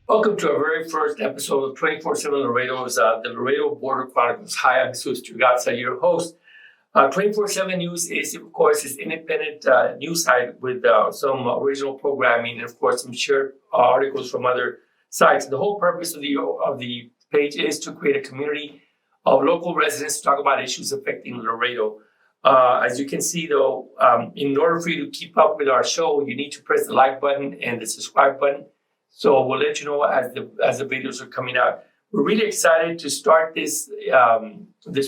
Welcome to our very first episode of 24/7 Laredo's the Laredo Border Chronicles. Hi, I'm Jesus Trugazza, your host. 24/7 News is, of course, is independent news site with some original programming and, of course, some shared articles from other sites. The whole purpose of the page is to create a community of local residents to talk about issues affecting Laredo. As you can see, though, in order for you to keep up with our show, you need to press the like button and the subscribe button. So we'll let you know as the videos are coming out. We're really excited to start this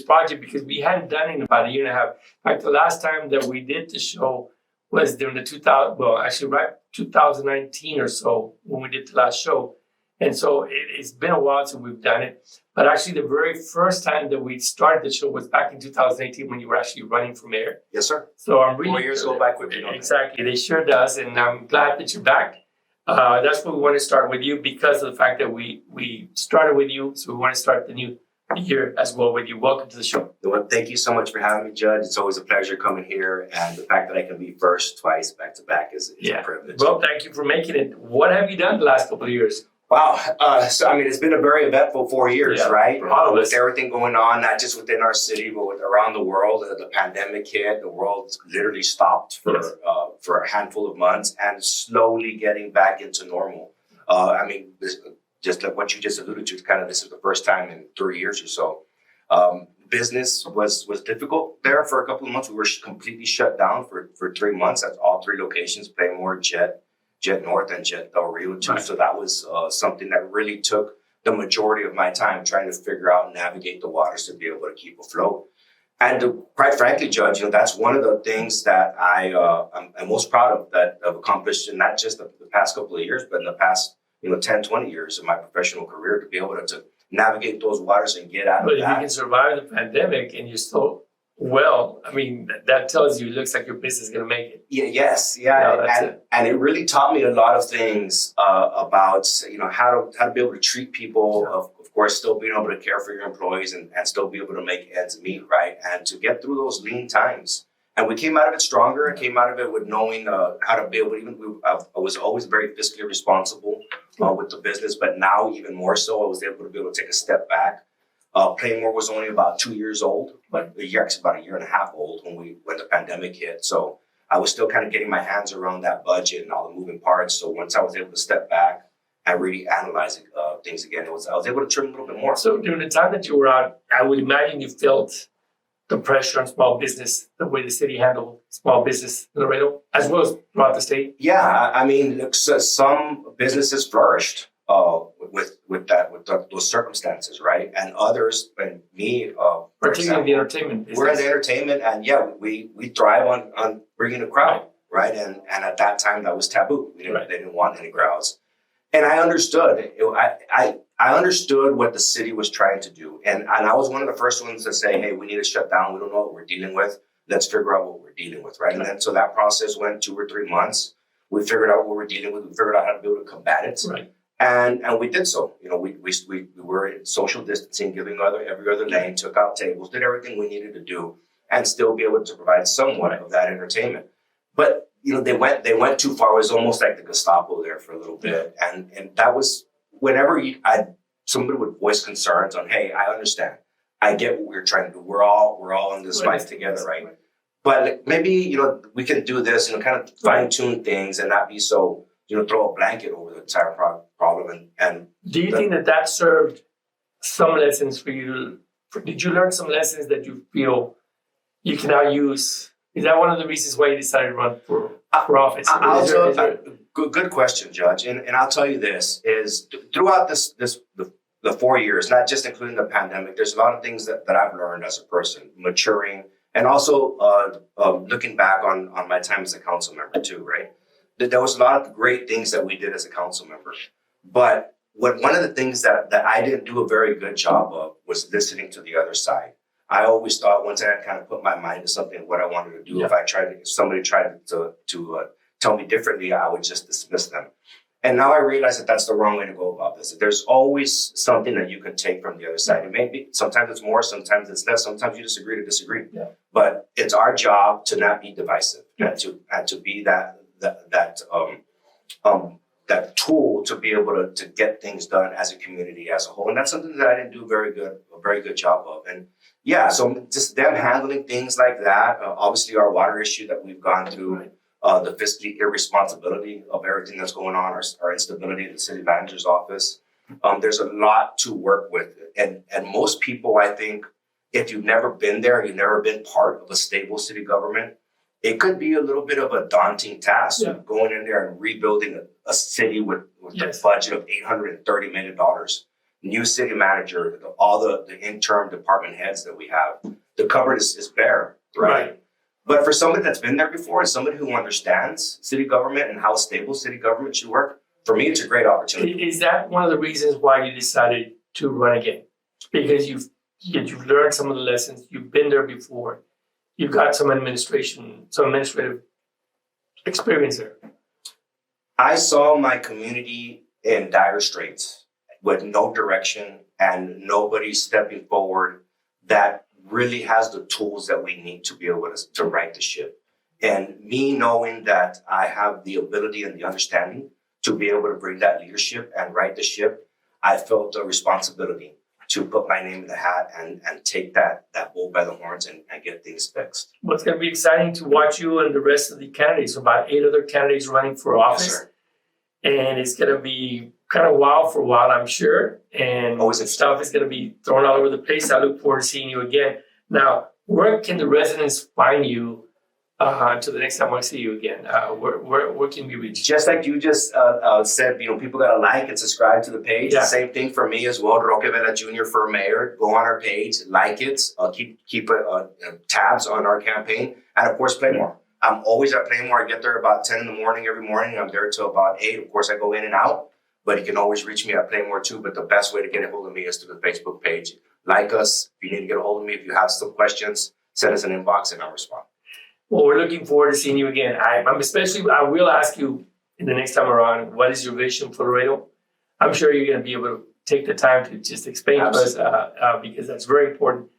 project because we hadn't done it in about a year and a half. In fact, the last time that we did the show was during the 2019 or so when we did the last show. And so it's been a while since we've done it. But actually, the very first time that we started the show was back in 2018 when you were actually running for mayor. Yes, sir. So I'm really 4 years go by quickly. Exactly, they sure does, and I'm glad that you're back. That's what we want to start with you because of the fact that we started with you, so we want to start the new year as well with you. Welcome to the show. Well, thank you so much for having me, Judge. It's always a pleasure coming here, and the fact that I can be first twice back to back is a privilege. Well, thank you for making it. What have you done the last couple of years? Wow. It's been a very eventful 4 years, right? For all of us. With everything going on, not just within our city, but around the world. The pandemic hit. The world literally stopped for a handful of months and slowly getting back into normal. Just like what you just alluded to, this is the first time in 3 years or so. Business was difficult there for a couple of months. We were completely shut down for 3 months at all 3 locations, Playmore, Jet North, and Jet Del Rio too. Right. So that was something that really took the majority of my time trying to figure out and navigate the waters to be able to keep afloat. And quite frankly, Judge, that's one of the things that I'm most proud of that I've accomplished in not just the past couple of years, but in the past 10, 20 years of my professional career to be able to navigate those waters and get out of that. But if you can survive the pandemic and you're still that tells you it looks like your business is going to make it. And it really taught me a lot of things about how to be able to treat people. Yeah. Of course, still being able to care for your employees and still be able to make ends meet, right? And to get through those lean times. And we came out of it stronger. And came out of it with knowing how to be able to I was always very fiscally responsible with the business, but now even more so, I was able to take a step back. Playmore was only about 2 years old, but actually about a year and a half old when the pandemic hit. So I was still kind of getting my hands around that budget and all the moving parts. So once I was able to step back and really analyze things again, I was able to trim a little bit more. So during the time that you were out, I would imagine you felt the pressure on small business, the way the city handled small business in Laredo, as well as throughout the state. Yeah, some businesses flourished. With those circumstances, right? And others, and me, particularly the entertainment business. We're in the entertainment, and we thrive on bringing a crowd, right? And at that time, that was taboo. They didn't want any crowds, and I understood. I understood what the city was trying to do, and I was one of the first ones to say, "Hey, we need to shut down. We don't know what we're dealing with. Let's figure out what we're dealing with, right?" And then so that process went 2 or 3 months. We figured out what we're dealing with. We figured out how to be able to combat it, right? And we did so. We were in social distancing, giving every other lane, took out tables, did everything we needed to do, and still be able to provide somewhat of that entertainment. But they went too far. It was almost like the Gestapo there for a little bit, and that was whenever somebody would voice concerns on, hey, I understand, I get what we're trying to do. We're all in this fight together, right? But maybe we can do this, kind of fine tune things and not be so. Throw a blanket over the entire problem. And do you think that served some lessons for you? Did you learn some lessons that you feel you can now use? Is that one of the reasons why you decided to run for office? Good question, Judge. And I'll tell you this, is throughout the 4 years, not just including the pandemic, there's a lot of things that I've learned as a person, maturing, and also looking back on my time as a council member too, right? There was a lot of great things that we did as a council member. But one of the things that I didn't do a very good job of was listening to the other side. I always thought once I had kind of put my mind to something, what I wanted to do, if somebody tried to tell me differently, I would just dismiss them. And now I realize that that's the wrong way to go about this. There's always something that you can take from the other side. It may be, sometimes it's more, sometimes it's less, sometimes you disagree to disagree. Yeah. But it's our job to not be divisive and to be that that tool to be able to get things done as a community as a whole. And that's something that I didn't do a very good job of. And yeah, so just them handling things like that. Obviously, our water issue that we've gone through, the fiscally irresponsibility of everything that's going on, our instability in the city manager's office. There's a lot to work with. And most people, I think, if you've never been there, you've never been part of a stable city government, it could be a little bit of a daunting task going in there and rebuilding a city with a budget of $830 million. New city manager, all the interim department heads that we have, the cupboard is bare, right? But for somebody that's been there before and somebody who understands city government and how stable city government should work, for me, it's a great opportunity. Is that one of the reasons why you decided to run again? Because you've learned some of the lessons, you've been there before, you've got some administrative experience there. I saw my community in dire straits with no direction and nobody stepping forward that really has the tools that we need to be able to right the ship. And me knowing that I have the ability and the understanding to be able to bring that leadership and right the ship, I felt a responsibility to put my name in the hat and take that bull by the horns and get things fixed. Well, it's going to be exciting to watch you and the rest of the candidates, about 8 other candidates running for office. Yes, and it's going to be kind of wild for a while, I'm sure. And stuff is going to be thrown all over the place. I look forward to seeing you again. Now, where can the residents find you until the next time I see you again? Where can we reach? Just like you just said, people got to like and subscribe to the page. Yeah. Same thing for me as well. Roque Vela Jr. for mayor. Go on our page, like it. Keep tabs on our campaign, and of course, Playmore. I'm always at Playmore. I get there about 10 in the morning every morning. I'm there till about 8. Of course, I go in and out, but you can always reach me at Playmore too. But the best way to get a hold of me is through the Facebook page. Like us. If you need to get a hold of me, if you have some questions, send us an inbox and I'll respond. Well, we're looking forward to seeing you again. I will ask you in the next time around, what is your vision for Laredo? I'm sure you're going to be able to take the time to just explain to us because that's very important.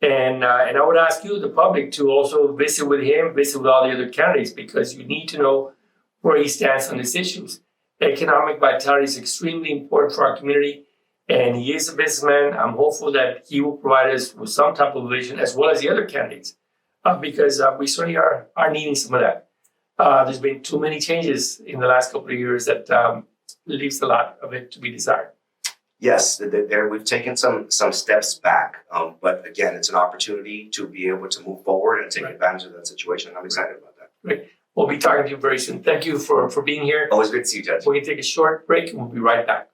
And I would ask you, the public, to also visit with him, visit with all the other candidates, because you need to know where he stands on these issues. Economic vitality is extremely important for our community, and he is a businessman. I'm hopeful that he will provide us with some type of vision, as well as the other candidates. Because we certainly are needing some of that. There's been too many changes in the last couple of years that leaves a lot of it to be desired. Yes, we've taken some steps back, but again, it's an opportunity to be able to move forward and take advantage of that situation. I'm excited about that. Great. We'll be talking to you very soon. Thank you for being here. Always good to see you, Judge. We're going to take a short break and we'll be right back.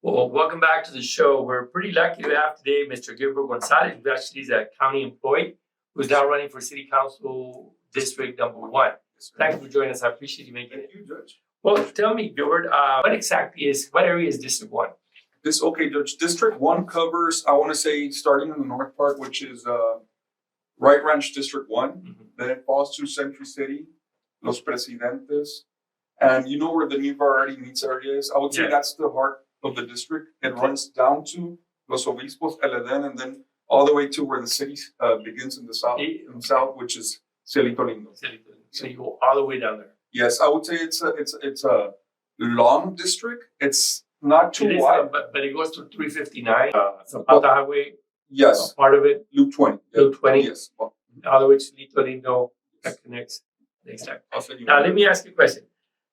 Well, welcome back to the show. We're pretty lucky to have today Mr. Gilberto Gonzalez, who actually is a county employee who's now running for City Council District Number 1. Thank you for joining us. I appreciate you making it. Thank you, Judge. Well, tell me, Gilbert, what area is District 1? Judge. District 1 covers, I want to say, starting in the north part, which is Right Ranch District 1. Mm-hmm. Then it falls to Century City, Los Presidentes. And you know where the new variety meets area is? I would say that's the heart of the district. It runs down to Los Obispos, El Eden, and then all the way to where the city begins in the south, which is Cielito Lindo. So you go all the way down there. Yes, I would say it's a long district. It's not too wide, but it goes to 359 Zapata Highway. Yes, part of it. Loop 20. Loop 20. Yes, all the way to Cielito Lindo. That connects next time. Now let me ask you a question.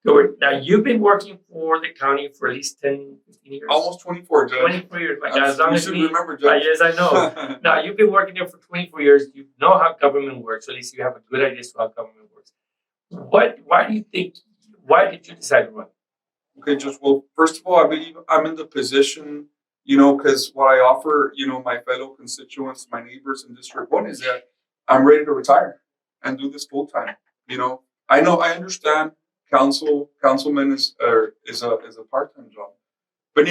Now, you've been working for the county for at least 10, 15 years? Almost 24, Judge. 24 years. My God, as long as me. Remember, Judge. Yes, I know. Now, you've been working there for 24 years. You know how government works. At least you have a good idea of how government works. Why did you decide to run? Okay, Judge. Well, first of all, I believe I'm in the position, because what I offer, my fellow constituents, my neighbors in District 1 is that I'm ready to retire and do this full time. I understand councilman is a part-time job. But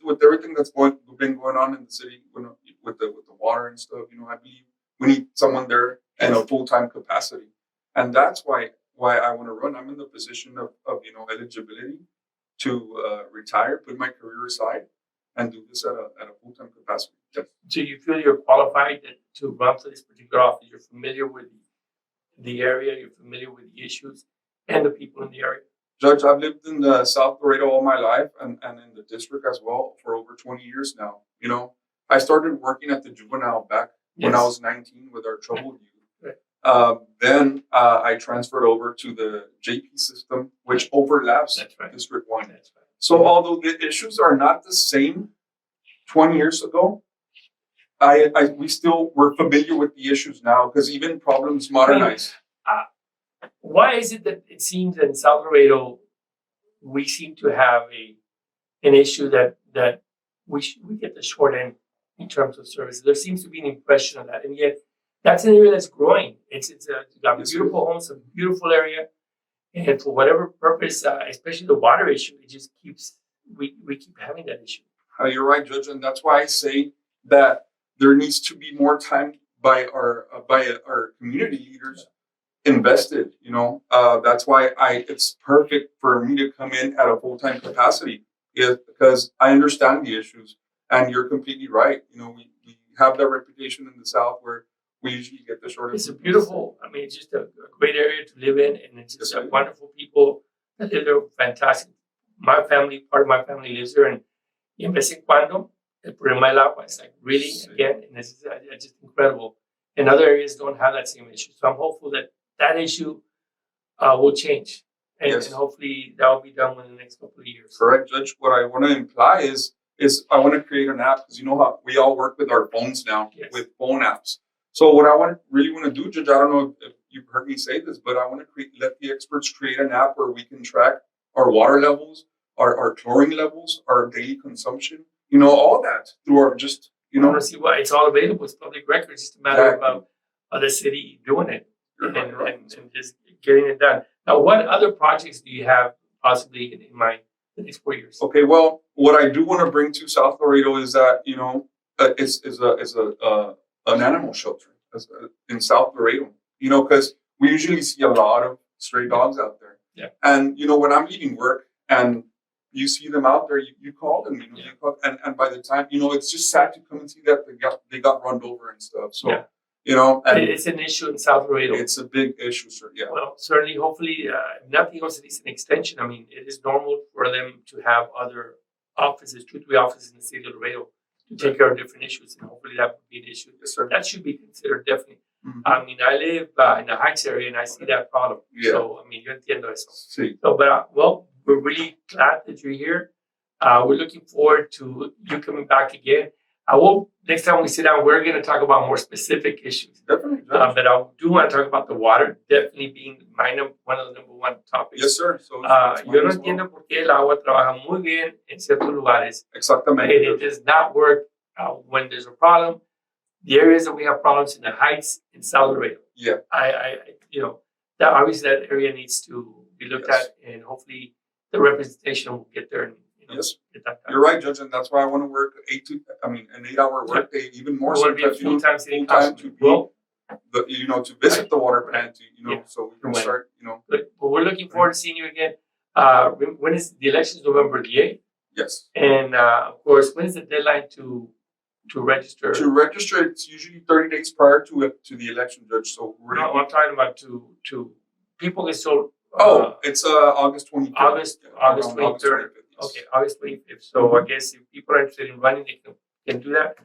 with everything that's been going on in the city, with the water and stuff, I believe we need someone there in a full-time capacity, and that's why I want to run. I'm in the position of eligibility to retire, put my career aside, and do this at a full-time capacity. Yep. So you feel you're qualified to run for this particular office? You're familiar with the area, you're familiar with the issues and the people in the area? Judge, I've lived in the South Laredo all my life and in the district as well for over 20 years now. I started working at the juvenile back when I was 19 with our troubled youth. Right. Then I transferred over to the JP system, which overlaps District 1. That's right. So although the issues are not the same 20 years ago, we still were familiar with the issues now because even problems modernize. Why is it that it seems that in South Laredo we seem to have an issue that we get the short end in terms of services? There seems to be an impression of that, and yet that's an area that's growing. It's got beautiful homes, a beautiful area, and for whatever purpose, especially the water issue, it just keeps we keep having that issue. You're right, Judge, and that's why I say that there needs to be more time by our community leaders invested. That's why it's perfect for me to come in at a full-time capacity, because I understand the issues, and you're completely right. We have that reputation in the South where we usually get the shortest. It's it's just a great area to live in, and it's just wonderful people that live there. Fantastic. Part of my family lives there, and en vez en cuando, el problema del agua is like really again, and it's just incredible. And other areas don't have that same issue, so I'm hopeful that issue will change, and hopefully that will be done within the next couple of years. Correct, Judge. What I want to imply is I want to create an app, because how we all work with our phones now, with phone apps. So what I really want to do, Judge, I don't know if you've heard me say this, but I want to let the experts create an app where we can track our water levels, our chlorine levels, our daily consumption, all that through our I want to see why it's all available. It's public record. It's just a matter of the city doing it and just getting it done. Now, what other projects do you have possibly in mind the next 4 years? Okay, well, what I do want to bring to South Laredo is that an animal shelter in South Laredo. Because we usually see a lot of stray dogs out there. Yeah. And when I'm leaving work and you see them out there, you call them. And by the time it's just sad to come and see that they got run over and stuff. So and it's an issue in South Laredo. It's a big issue, sir. Yeah. Well, certainly, hopefully, nothing else. At least an extension. I mean, it is normal for them to have other offices, 2-3 offices in the city of Laredo, to take care of different issues, and hopefully that would be an issue. Yes, sir. That should be considered definitely. Mm-hmm. I mean, I live in the Heights area, and I see that problem. Yeah. So, yo entiendo eso. Sí. So, but we're really glad that you're here. We're looking forward to you coming back again. Next time we sit down, we're going to talk about more specific issues. Definitely. But I do want to talk about the water, definitely being one of the number one topics. Yes, sir. So, yo no entiendo por qué el agua trabaja muy bien en ciertos lugares. Exactamente. And it does not work when there's a problem. The areas that we have problems in the Heights in South Laredo. Yeah. That obviously that area needs to be looked at, and hopefully the representation will get there. And, get that done. You're right, Judge, and that's why I want to work an 8-hour workday, even more. So to be full-time city councilman. To visit the water plant, so we can start, But we're looking forward to seeing you again. When is the election? November the 8th. Yes. And of course, when is the deadline to register? To register, it's usually 30 days prior to the election, Judge. So I'm talking about to people can still. It's August 23rd. August 23rd. Okay, August 25th. So I guess if people are interested in running, they can do that.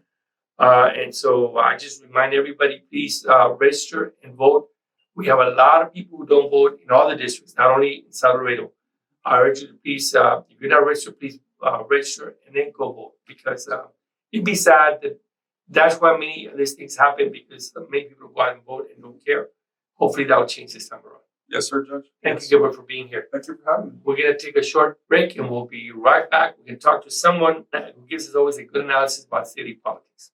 And so I just remind everybody, please register and vote. We have a lot of people who don't vote in all the districts, not only in South Laredo. I urge you to please, if you're not registered, please register and then go vote, because it'd be sad that that's why many of these things happen, because many people go out and vote and don't care. Hopefully that will change this time around. Yes, sir, Judge. Thank you, Gilbert, for being here. Thank you for having me. We're going to take a short break, and we'll be right back. We can talk to someone who gives us always a good analysis about city politics.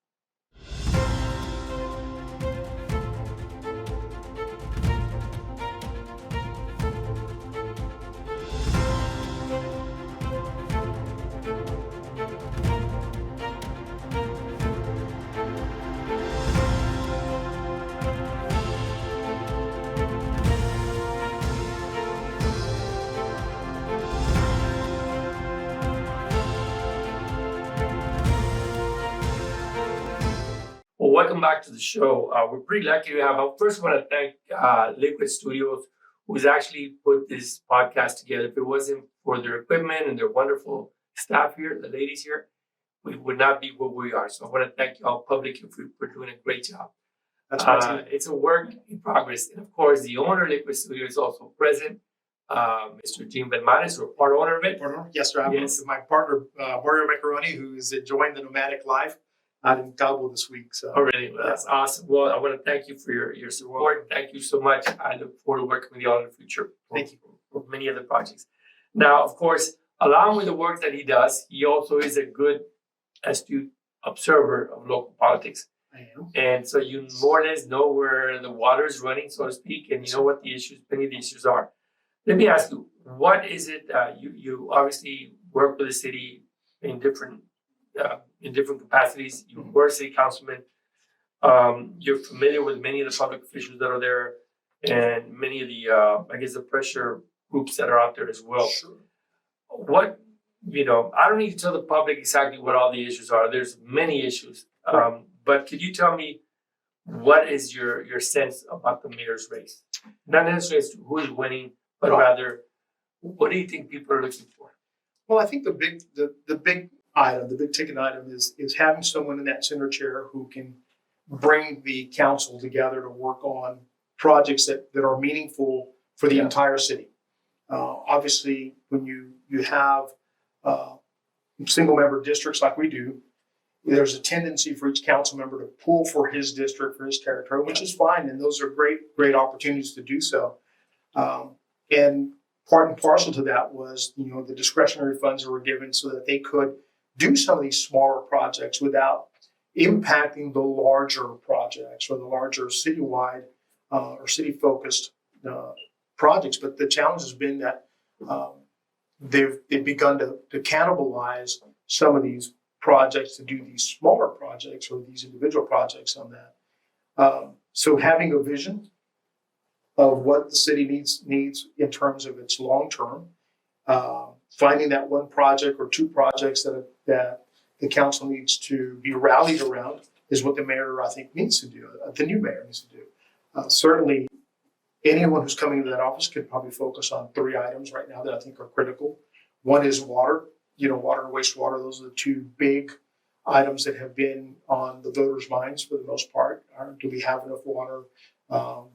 welcome back to the show. We're pretty lucky to have. First, I want to thank Liquid Studios, who's actually put this podcast together. If it wasn't for their equipment and their wonderful staff here, the ladies here, we would not be where we are. So I want to thank you all publicly for doing a great job. That's right. It's a work in progress. And of course, the owner of Liquid Studio is also present, Mr. Jim Belmares, or part owner of it. Yes, sir. I'm with my partner, Mario Macaroni, who is enjoying the nomadic life out in Cabo this week. So. Oh, really? Well, that's awesome. Well, I want to thank you for your support. Thank you so much. I look forward to working with you all in the future. Thank you. For many other projects. Now, of course, along with the work that he does, he also is a good, astute observer of local politics. I am. And so you more or less know where the water is running, so to speak, and you know what the issues, many of the issues are. Let me ask you, what is it, you obviously work with the city in different capacities. You were a city councilman. You're familiar with many of the public officials that are there and many of the, the pressure groups that are out there as well. Sure. What, I don't need to tell the public exactly what all the issues are. There's many issues. But could you tell me what is your sense about the mayor's race? Not necessarily who is winning, but rather, what do you think people are looking for? Well, I think the big item, the big ticket item is having someone in that center chair who can bring the council together to work on projects that are meaningful for the entire city. Obviously, when you have single member districts like we do, there's a tendency for each council member to pull for his district, for his territory, which is fine. And those are great opportunities to do so. And part and parcel to that was, the discretionary funds that were given so that they could do some of these smaller projects without impacting the larger projects or the larger citywide or city-focused projects. But the challenge has been that they've begun to cannibalize some of these projects to do these smaller projects or these individual projects on that. So having a vision of what the city needs in terms of its long term, finding that one project or two projects that the council needs to be rallied around is what the mayor, I think, needs to do. The new mayor needs to do. Certainly, anyone who's coming into that office could probably focus on three items right now that I think are critical. One is water. Water and wastewater, those are the two big items that have been on the voters' minds for the most part. Do we have enough water?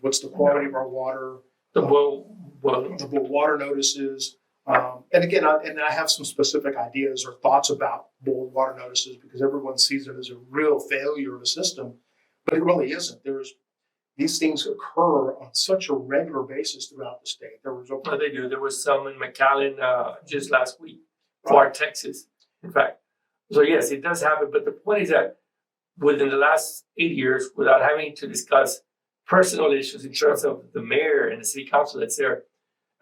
What's the quality of our water? The water notices. And again, I have some specific ideas or thoughts about boiled water notices because everyone sees it as a real failure of a system, but it really isn't. These things occur on such a regular basis throughout the state. They do. There was some in McAllen just last week. For Texas, in fact. So yes, it does happen. But the point is that within the last 8 years, without having to discuss personal issues in terms of the mayor and the city council that's there,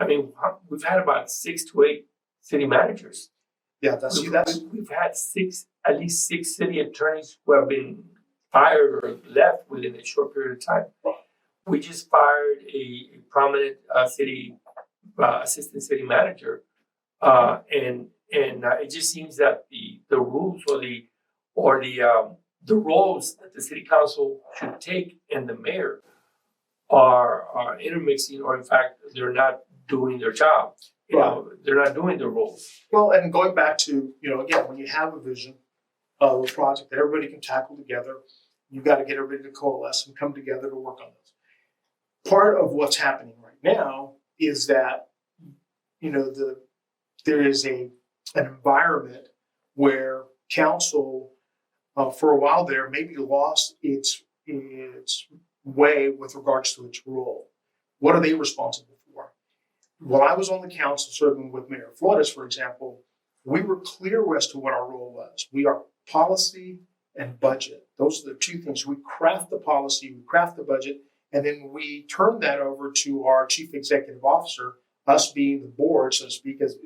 we've had about 6 to 8 city managers. Yeah, we've had at least six city attorneys who have been fired or left within a short period of time. We just fired a prominent city assistant city manager, and it just seems that the rules or the roles that the city council should take and the mayor are intermixing, or in fact, they're not doing their job. They're not doing their roles. Well, and going back to, again, when you have a vision of a project that everybody can tackle together, you've got to get everybody to coalesce and come together to work on this. Part of what's happening right now is that, there is an environment where council, for a while there, maybe lost its way with regards to its role. What are they responsible for? When I was on the council serving with Mayor Flores, for example, we were clear as to what our role was. We are policy and budget. Those are the two things. We craft the policy, we craft the budget, and then we turn that over to our chief executive officer, us being the board, so to speak, as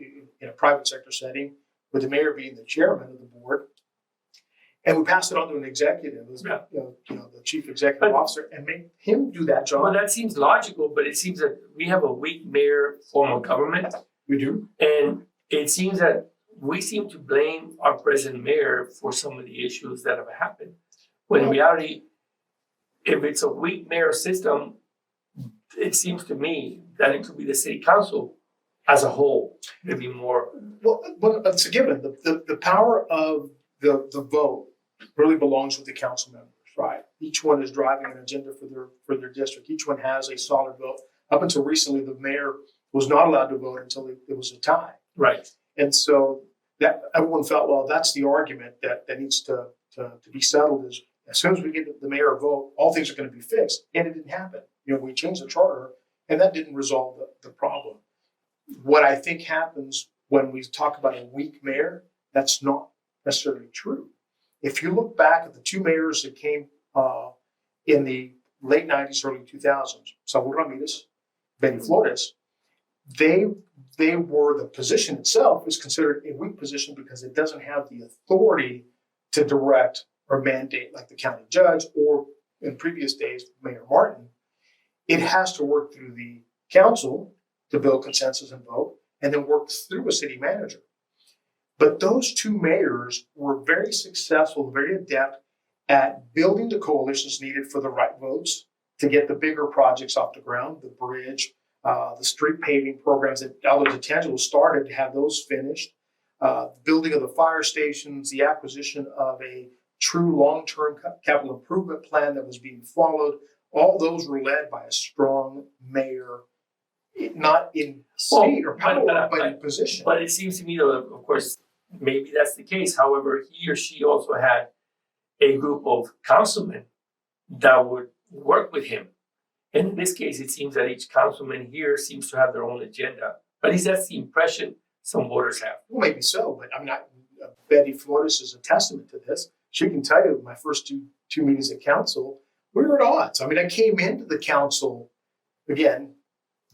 in a private sector setting, with the mayor being the chairman of the board. And we pass it on to an executive, the chief executive officer, and make him do that job. Well, that seems logical, but it seems that we have a weak mayor form of government. We do. And it seems that we seem to blame our present mayor for some of the issues that have happened. When in reality, if it's a weak mayor system, it seems to me that it could be the city council as a whole, maybe more. Well, it's a given. The power of the vote really belongs with the council members, right? Each one is driving an agenda for their district. Each one has a solid vote. Up until recently, the mayor was not allowed to vote until it was a tie. Right. And so that everyone felt, well, that's the argument that needs to be settled is as soon as we get the mayor a vote, all things are going to be fixed. And it didn't happen. We changed the charter and that didn't resolve the problem. What I think happens when we talk about a weak mayor, that's not necessarily true. If you look back at the two mayors that came in the late 90s, early 2000s, Saul Ramirez, Benny Flores, they were, the position itself is considered a weak position because it doesn't have the authority to direct or mandate like the county judge or in previous days, Mayor Martin. It has to work through the council to build consensus and vote, and then work through a city manager. But those two mayors were very successful, very adept at building the coalitions needed for the right votes to get the bigger projects off the ground, the bridge, the street paving programs that although the tangible started to have those finished, building of the fire stations, the acquisition of a true long-term capital improvement plan that was being followed. All those were led by a strong mayor, not in seat or power, but in position. But it seems to me, though, of course, maybe that's the case. However, he or she also had a group of councilmen that would work with him. And in this case, it seems that each councilman here seems to have their own agenda. At least that's the impression some voters have. Well, maybe so, but I'm not. Betty Flores is a testament to this. She can tell you my first two meetings at council, we were at odds. I mean, I came into the council, again,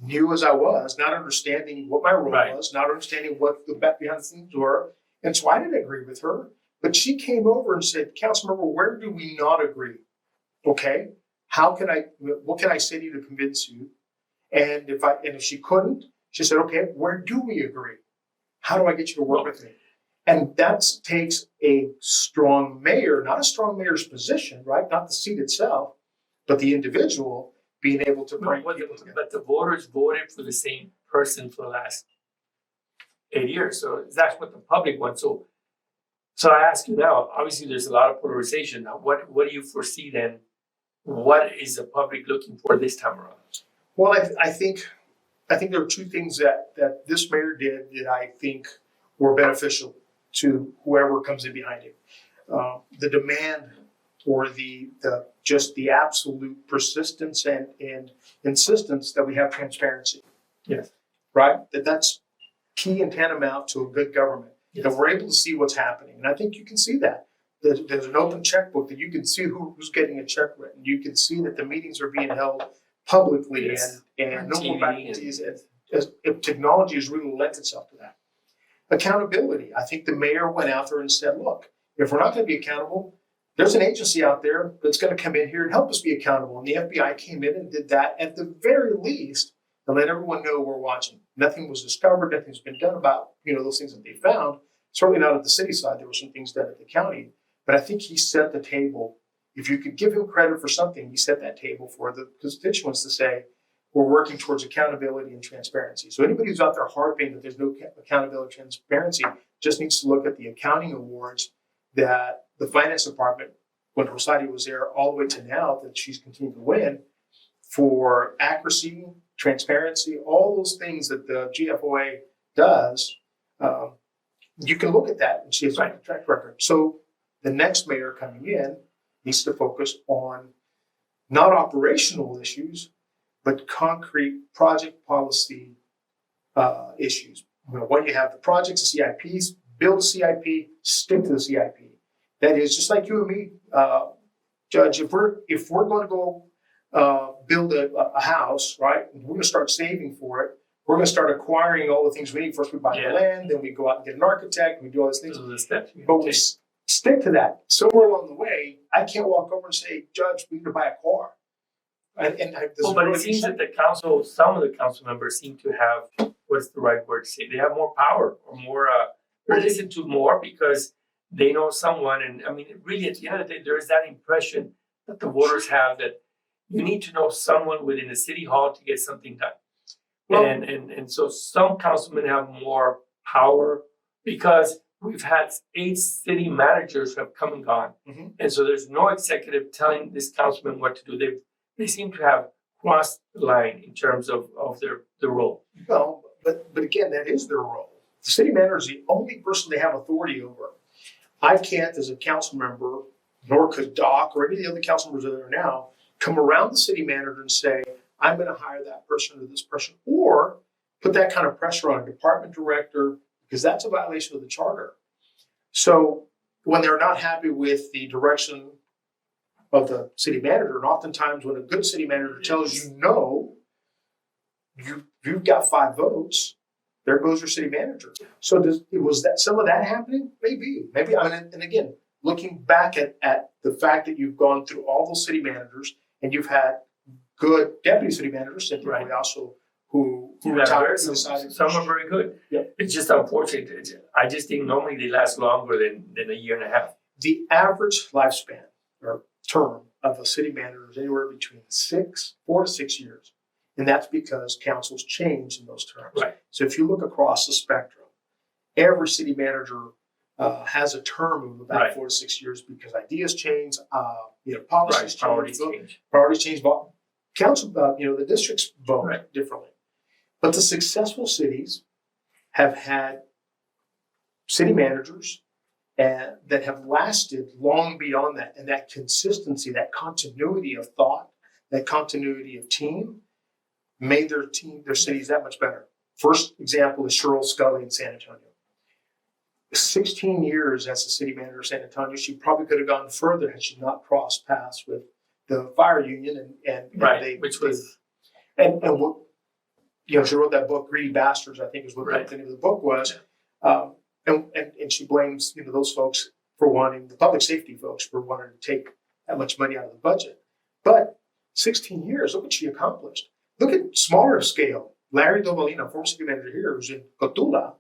new as I was, not understanding what my role was, not understanding what the behind the scenes were. And so I didn't agree with her. But she came over and said, Councilmember, where do we not agree? Okay, what can I say to you to convince you? And if she couldn't, she said, okay, where do we agree? How do I get you to work with me? And that takes a strong mayor, not a strong mayor's position, right? Not the seat itself, but the individual being able to bring people together. But the voters voted for the same person for the last 8 years. So that's what the public wants. So I ask you now, obviously there's a lot of polarization. Now, what do you foresee then? What is the public looking for this time around? Well, I think there are two things that this mayor did that I think were beneficial to whoever comes in behind him. The demand or the absolute persistence and insistence that we have transparency. Yes. Right? That's key and tantamount to a good government. Yes. That we're able to see what's happening. And I think you can see that. There's an open checkbook that you can see who's getting a check written. You can see that the meetings are being held publicly and no more faculties. If technology has really lent itself to that. Accountability. I think the mayor went out there and said, look, if we're not going to be accountable, there's an agency out there that's going to come in here and help us be accountable. And the FBI came in and did that at the very least to let everyone know we're watching. Nothing was discovered. Nothing's been done about those things that they found. Certainly not at the city side. There were some things done at the county. But I think he set the table. If you could give him credit for something, he set that table for the constituents to say, we're working towards accountability and transparency. So anybody who's out there harping that there's no accountability and transparency just needs to look at the accounting awards that the finance department, when Rosario was there, all the way to now that she's continued to win for accuracy, transparency, all those things that the GFOA does. You can look at that and see its track record. So the next mayor coming in needs to focus on not operational issues, but concrete project policy issues. When you have the projects, the CIPs, build a CIP, stick to the CIP. That is just like you and me, Judge. If we're going to go build a house, right? We're going to start saving for it. We're going to start acquiring all the things we need. First, we buy the land, then we go out and get an architect. We do all these things. Those are the steps but we stick to that. Somewhere along the way, I can't walk over and say, Judge, we need to buy a car. But it seems that some of the council members seem to have, what's the right word to say? They have more power or more, listen to more because they know someone. And I mean, really, at the end of the day, there is that impression that the voters have, that you need to know someone within the city hall to get something done. Well- And so some councilmen have more power because we've had 8 city managers who have come and gone. Mhm. And so there's no executive telling this councilman what to do. They seem to have crossed the line in terms of their role. Well, but again, that is their role. The city manager is the only person they have authority over. I can't, as a council member, nor could Doc or any of the other council members that are there now, come around the city manager and say, I'm going to hire that person or this person, or put that kind of pressure on a department director, because that's a violation of the charter. So when they're not happy with the direction of the city manager, and oftentimes when a good city manager tells you no, you've got 5 votes, there goes your city manager. So was that some of that happening? Maybe. I mean, and again, looking back at the fact that you've gone through all those city managers and you've had good deputy city managers, and Right. also who Yeah, retired some and decided. are very good. Yeah. It's just unfortunate. I just think normally they last longer than a year and a half. The average lifespan or term of a city manager is anywhere between 4 to 6 years. And that's because councils change in those terms. Right. So if you look across the spectrum, every city manager has a term of about Right. 4 to 6 years because ideas change, policies Right, change, priorities change. priorities change. Council, the districts vote Right. differently. But the successful cities have had city managers that have lasted long beyond that, and that consistency, that continuity of thought, that continuity of team, made their cities that much better. First example is Cheryl Scully in San Antonio. 16 years as a city manager of San Antonio, she probably could have gone further had she not crossed paths with the fire union and Right, they, which was and what, she wrote that book, Greedy Bastards, I think is what Right. the name of the book was. And she blames, those folks for wanting, the public safety folks for wanting to take that much money out of the budget. But 16 years, look what she accomplished. Look at smaller scale. Larry Dovalina, former city manager here, who's in Cotula.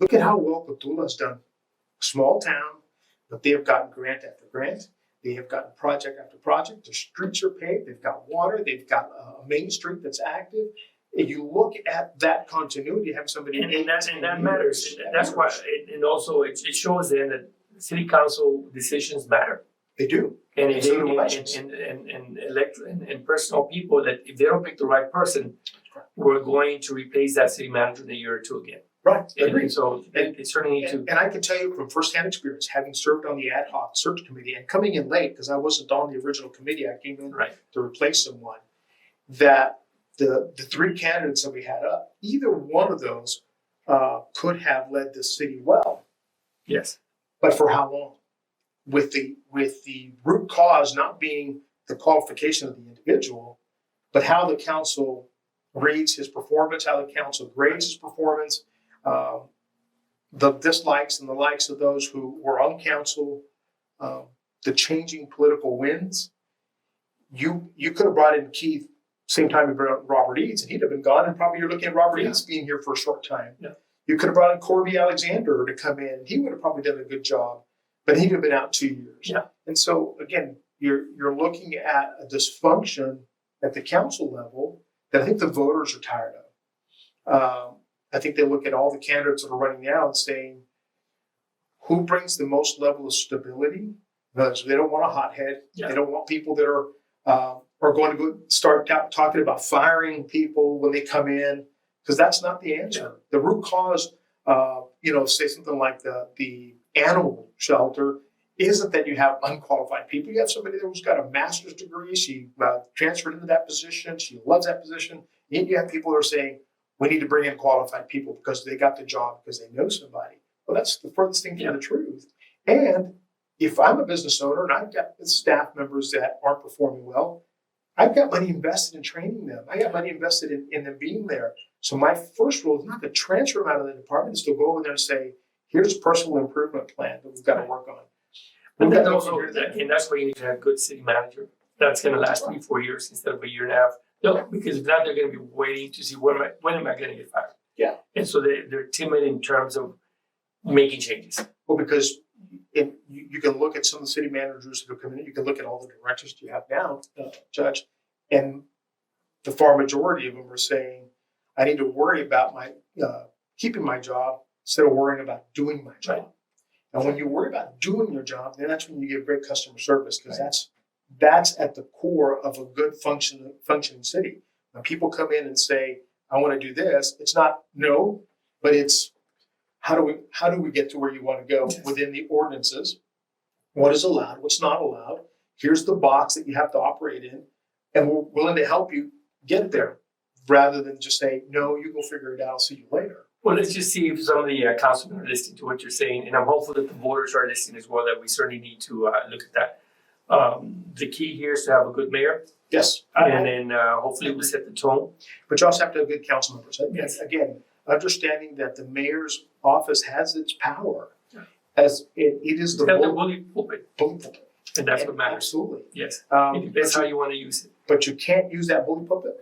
Look at how well Cotula has done. Small town, but they have gotten grant after grant. They have gotten project after project. Their streets are paved. They've got water. They've got a main street that's active. If you look at that continuity, have somebody and that matters. That's why, and also it shows then that city council decisions matter. They do. And And so do elections. and personal people, that if they don't pick the right person, we're going to replace that city manager in a year or two again. Right. And Agreed. so they certainly need to. And I can tell you from firsthand experience, having served on the ad hoc search committee and coming in late because I wasn't on the original committee, I came in Right. to replace someone, that the 3 candidates that we had up, either one of those could have led the city well, Yes. but for how long? With the root cause not being the qualification of the individual, but how the council reads his performance, how the council grades his performance, the dislikes and the likes of those who were on council, the changing political winds. You could have brought in Keith same time you brought Robert Eads, and he'd have been gone, and probably you're looking at Robert Eads being here for a short time. Yeah. You could have brought in Corby Alexander to come in. He would have probably done a good job, but he'd have been out 2 years. Yeah. And so again, you're looking at a dysfunction at the council level that I think the voters are tired of. I think they look at all the candidates that are running now and saying, who brings the most level of stability? Because they don't want a hothead. Yeah. They don't want people that are going to go start talking about firing people when they come in, because that's not the answer. Yeah. The root cause, say something like the animal shelter, isn't that you have unqualified people. You have somebody who's got a master's degree. She transferred into that position. She loves that position. And you have people who are saying, we need to bring in qualified people because they got the job because they know somebody. Well, that's the furthest thing from the truth. And if I'm a business owner and I've got staff members that aren't performing well, I've got money invested in training them. I got money invested in them being there. So my first rule is not to transfer them out of the department, is to go over there and say, here's a personal improvement plan that we've got to work on. But then also, and that's why you need to have a good city manager. That's going to last 3-4 years instead of a year and a half. No, because if not, they're going to be waiting to see when am I going to get fired. Yeah. And so they're timid in terms of making changes. Well, because you can look at some of the city managers who come in, you can look at all the directors you have now, Judge, and the far majority of them are saying, I need to worry about my keeping my job instead of worrying about doing my job. Right. And when you worry about doing your job, then that's when you get great customer service, because that's at the core of a good functioning city. When people come in and say, I want to do this, it's not no, but it's how do we get to where you want to go within the ordinances? What is allowed? What's not allowed? Here's the box that you have to operate in, and we're willing to help you get there, rather than just say, no, you go figure it out, I'll see you later. Well, let's just see if some of the councilmen are listening to what you're saying, and I'm hopeful that the voters are listening as well, that we certainly need to look at that. The key here is to have a good mayor, Yes. and then hopefully we'll set the tone. But you also have to have good council members. Yes. Again, understanding that the mayor's office has its power, as it is the It's got the bully bully pulpit, pulpit. and that's what matters. Absolutely. Yes, it depends how you want to use it. But you can't use that bully pulpit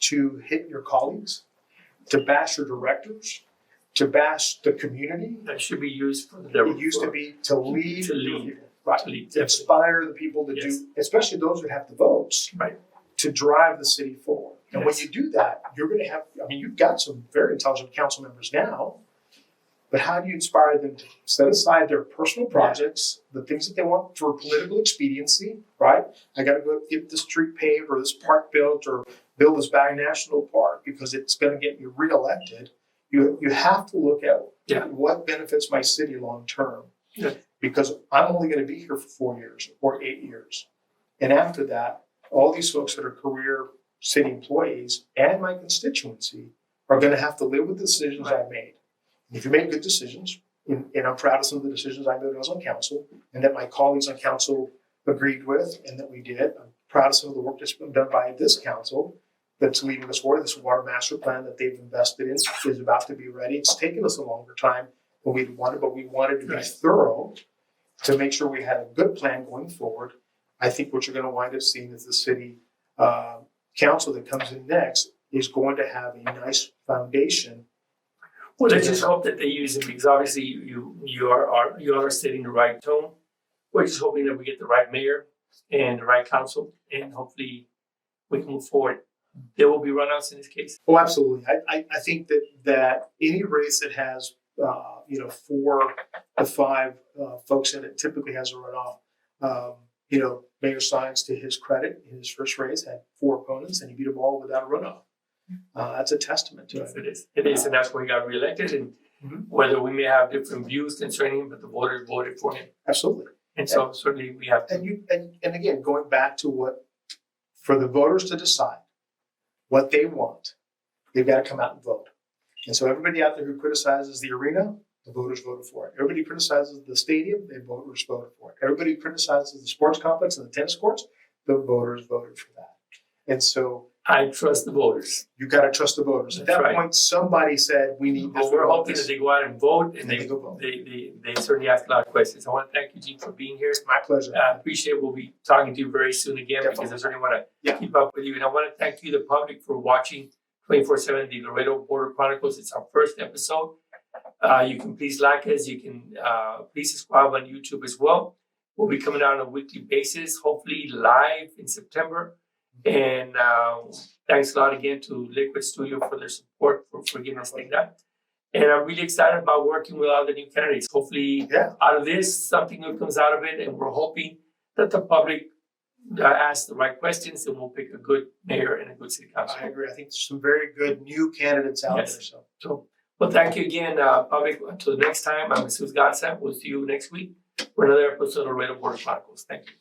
to hit your colleagues, to bash your directors, to bash the community. That should be used for the. It used to be to lead. To lead. people, right? To lead, To inspire the people to Yes. do, especially those that have the votes, Right. to drive the city forward. And when Yes. you do that, you're going to have, I mean, you've got some very intelligent council members now, but how do you inspire them to set aside their personal projects, the things that they want for political expediency, right? I got to go get this street paved or this park built or build this Valley National Park because it's going to get you reelected. You have to look at what benefits my city long term. Yeah. Because I'm only going to be here for 4 years or 8 years. And after that, all these folks that are career city employees and my constituency are going to have to live with the decisions I made. And if you make good decisions, and I'm proud of some of the decisions I made when I was on council, and that my colleagues on council agreed with, and that we did. I'm proud of some of the work that's been done by this council that's leading us forward. This water master plan that they've invested in is about to be ready. It's taken us a longer time than we wanted, but we wanted to be thorough to make sure we had a good plan going forward. I think what you're going to wind up seeing is the city council that comes in next is going to have a nice foundation. Well, let's just hope that they use it, because obviously you are setting the right tone. We're just hoping that we get the right mayor and the right council, and hopefully we can move forward. There will be runouts in this case. Oh, absolutely. I think that any race that has 4 to 5 folks in it typically has a runoff. Mayor Science, to his credit, in his first race had 4 opponents, and he beat them all without a runoff. That's a testament to Yes, it. it is. It is, and that's why he got reelected. And Mhm. whether we may have different views concerning him, but the voters voted for him, Absolutely. and so certainly we have to. And again, going back to for the voters to decide what they want, they've got to come out and vote. And so everybody out there who criticizes the arena, the voters voted for it. Everybody who criticizes the stadium, the voters voted for it. Everybody who criticizes the sports complex and the tennis courts, the voters voted for that. And so I trust the voters. you got to trust the voters. At That's that right. point, somebody said, we need this. But we're hoping that they go out and vote, and And they go vote. they certainly ask a lot of questions. I want to thank you, Gene, for being here. My pleasure. I appreciate it. We'll be talking to you very soon again, because I Definitely. certainly want to Yeah. keep up with you. And I want to thank you, the public, for watching 24/7 the Laredo Border Chronicles. It's our first episode. You can please like us. You can please subscribe on YouTube as well. We'll be coming out on a weekly basis, hopefully live in September. And thanks a lot again to Liquid Studio for their support for getting this thing done. And I'm really excited about working with all the new candidates. Hopefully, out of this, something good comes out of it. And we're hoping that the public asks the right questions, and we'll pick a good mayor and a good city council. I agree. I think there's some very good new candidates out Yes. there. So, well, thank you again, public. Until the next time, I'm Jesus Gonzalez. We'll see you next week for another episode of Laredo Border Chronicles. Thank you.